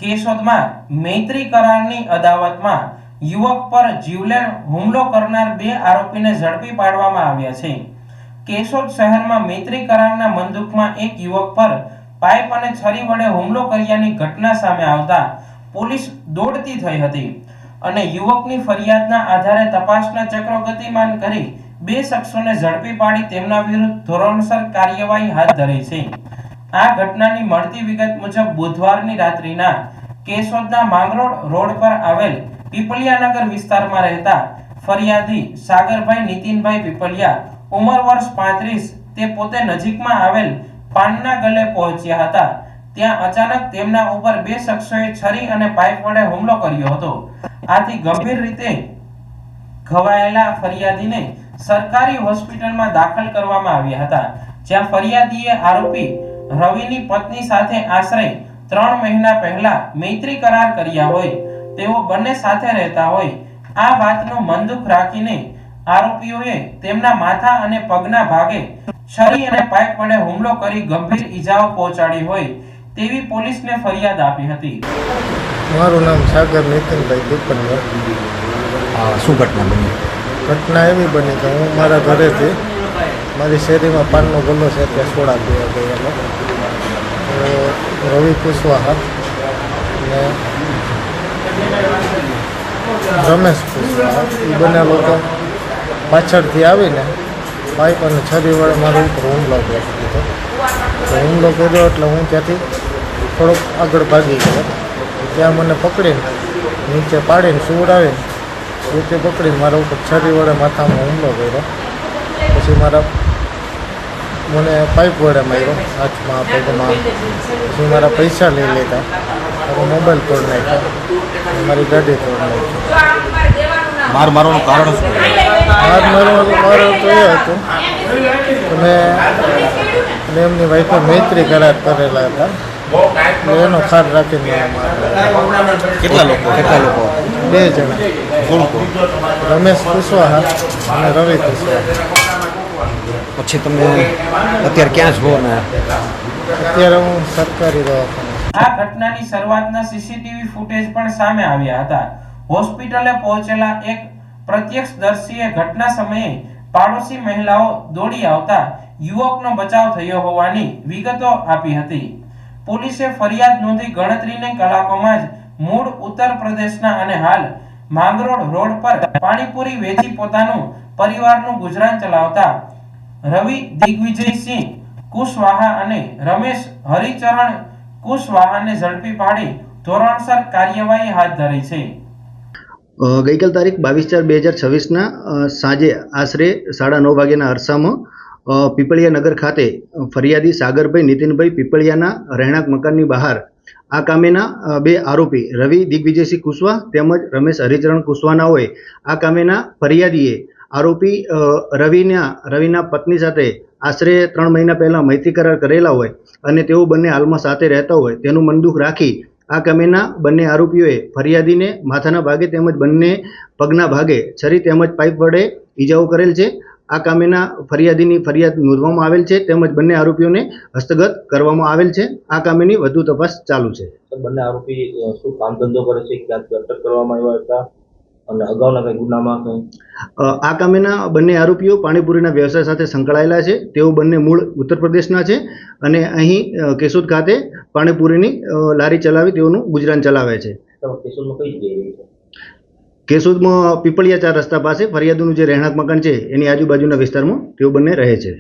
કેશોદમાં મૈત્રી કરારની અદાવતમાં યુવક પર જીવલેણ હુમલો કરનાર 2 આરોપીને ઝડપી પાડવામાં આવ્યા છે। કેશોદ શહેરમાં મૈત્રી કરારના બંદૂકમાં એક યુવક પર પાઇપ અને છરી વડે હુમલો કર્યાની ઘટના સામે આવતા પોલીસ દોડતી થઈ હતી અને યુવકની ફરિયાદના આધારે તપાસના ચક્રો ગતિમાન કરી 2 શખ્સોને ઝડપી પાડી તેમના વિરુદ્ધ ધોરણસર કાર્યવાહી હાથ ધરી છે। આ ઘટનાની મળતી વિગત મુજબ બુધવારની રાત્રિના કેશોદના માંગરોળ રોડ પર આવેલ પીપલિયાનગર વિસ્તારમાં રહેતા ફરિયાદી સાગરભાઈ નીતિનભાઈ પીપલિયા ઉંમર વર્ષ 35 તે પોતે નજીકમાં આવેલ પાનના ગલે પહોંચ્યા હતા। ત્યાં અચાનક તેમના ઉપર 2 શખ્સોએ છરી અને પાઇપ વડે હુમલો કર્યો હતો। આથી ગંભીર રીતે ઘવાયેલા ફરિયાદીને સરકારી હોસ્પિટલમાં દાખલ કરવામાં આવ્યા હતા, જ્યાં ફરિયાદીએ આરોપી રવિની પત્ની સાથે આશરે 3 મહિના પહેલા મૈત્રી કરાર કર્યા હોય, તેઓ બંને સાથે રહેતા હોય આ વાતનું મનદુખ રાખીને આરોપીઓએ તેમના માથા અને પગના ભાગે છરી અને પાઇપ વડે હુમલો કરી ગંભીર ઈજાઓ પહોંચાડી હોય તેવી પોલીસને ફરિયાદ આપી હતી। મારું નામ સાગર નીતિનભાઈ પીપલિયા। શું ઘટના બની? ઘટના એવી બની કે હું મારા ઘરેથી મારી શેરીમાં પાનનો ગલ્લો છે ત્યાં સોડા પીવા ગયેલો, તો રવિ કુશવાહા અને રમેશ કુશવાહા એ બંને લોકો પાછળથી આવીને પાઇપ અને છરી વડે મારા ઉપર હુમલો કરી દીધો। તો હુમલો કર્યો એટલે હું ત્યાંથી થોડોક આગળ ભાગી ગયો। ત્યાં મને પકડીને નીચે પાડીને સુવડાવીને નીચે પકડીને મારા ઉપર છરી વડે માથામાં હુમલો કર્યો। પછી મને પાઇપ વડે માર્યો હાથમાં પગમાં। પછી મારા પૈસા લઈ લીધા, મારો મોબાઈલ તોડ નાખ્યો, મારી ગાડી તોડ નાખી। માર મારવાનું કારણ શું? માર મારવાનું કારણ તો એ હતું કે મેં એમની વાઈફે મૈત્રી કરાર કરેલા હતા, એનો ખાર રાખીને માર્યો। કેટલા લોકો? 2 જણા। કોણ કોણ? રમેશ કુશવાહા અને રવિ કુશવાહા। પછી તમે અત્યારે ક્યાં છો ને? અત્યારે હું સરકારી દવાખાને। આ ઘટનાની શરૂઆતના સીસીટીવી ફૂટેજ પણ સામે આવ્યા હતા। હોસ્પિટલે પહોંચેલા એક પ્રત્યક્ષદર્શીએ ઘટના સમયે પાડોશી મહિલાઓ દોડી આવતા યુવકનો બચાવ થયો હોવાની વિગતો આપી હતી। પોલીસે ફરિયાદ નોંધી ગણતરીની કલાકોમાં જ મૂળ ઉત્તર પ્રદેશના અને હાલ માંગરોળ રોડ પર પાણીપુરી વેચી પોતાનું પરિવારનું ગુજરાન ચલાવતા રવિ દિગ્વિજયસિંહ કુશવાહા અને રમેશ હરિચરણ કુશવાહાને ઝડપી પાડી ધોરણસર કાર્યવાહી હાથ ધરી છે। ગઈકાલ તારીખ 22/4/2026ના સાંજે આશરે 9:30 વાગ્યાના અરસામાં પીપળિયાનગર ખાતે ફરિયાદી સાગરભાઈ નીતિનભાઈ પીપળિયાના રહેણાંક મકાનની બહાર આ કામેના 2 આરોપી રવિ દિગ્વિજયસિંહ કુશવાહ તેમજ રમેશ હરિચરણ કુશવાહના હોય આ કામેના ફરિયાદીએ આરોપી રવિના પત્ની સાથે આશરે 3 મહિના પહેલાં મૈત્રી કરાર કરેલા હોય અને તેઓ બંને હાલમાં સાથે રહેતા હોય તેનું મનદુખ રાખી આ કામેના બંને આરોપીઓએ ફરિયાદીને માથાના ભાગે તેમજ બંને પગના ભાગે છરી તેમજ પાઇપ વડે ઈજાઓ કરેલ છે। આ કામેના ફરિયાદીની ફરિયાદ નોંધવામાં આવેલ છે તેમજ બંને આરોપીઓને હસ્તગત કરવામાં આવેલ છે। આ કામેની વધુ તપાસ ચાલુ છે। બંને આરોપી શું કામ ધંધો કરે છે, ક્યાંથી અટક કરવામાં આવ્યા હતા અને અગાઉના કઈ ગુનામાં કઈ? આ કામેના બંને આરોપીઓ પાણીપુરીના વ્યવસાય સાથે સંકળાયેલા છે। તેઓ બંને મૂળ ઉત્તર પ્રદેશના છે અને અહીં કેશોદ ખાતે પાણીપુરીની લારી ચલાવી તેઓનું ગુજરાન ચલાવે છે। કેશોદમાં કઈ જગ્યાએ છે? કેશોદમાં પીપળિયા 4 રસ્તા પાસે ફરિયાદીનું જે રહેણાંક મકાન છે એની આજુબાજુના વિસ્તારમાં તેઓ બંને રહે છે।